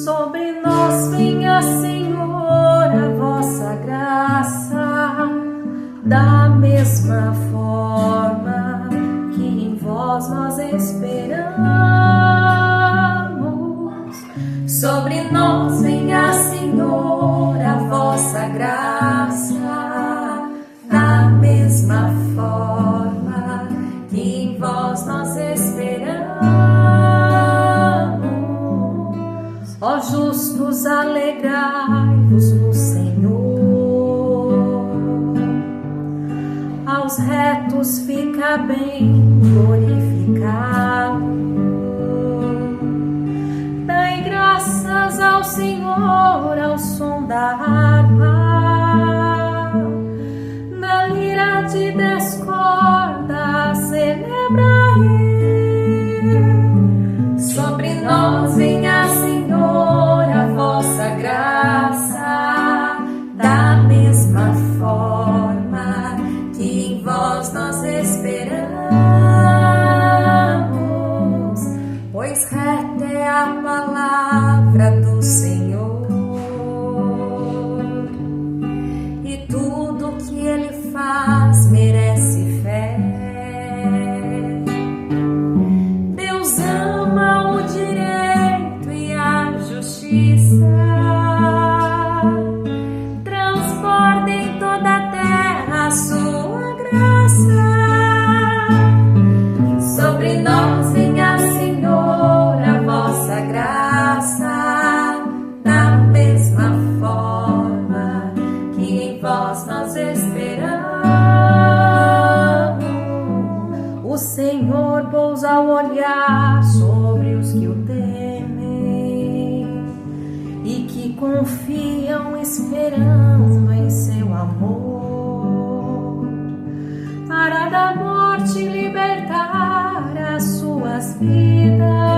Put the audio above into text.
Sobre nós venha, Senhor, a vossa graça, da mesma forma que em vós nós esperamos. Sobre nós venha, Senhor, a vossa graça, da mesma forma que em vós nós esperamos. Ó justos, alegrai-vos no Senhor, aos retos fica bem glorificado. Dai graças ao Senhor ao som da harpa, na lira de 10 cordas celebrai. Sobre nós venha, Senhor, a vossa graça, da mesma forma que em vós nós esperamos, pois reta é a palavra do Senhor, e tudo que Ele faz merece fé. Deus ama o direito e a justiça, transborda em toda a terra a sua graça. Sobre nós venha, Senhor, a vossa graça, da mesma forma que em vós nós esperamos. O Senhor pousa o olhar sobre os que o temem e que confiam esperando em seu amor, para da morte libertar as suas vidas.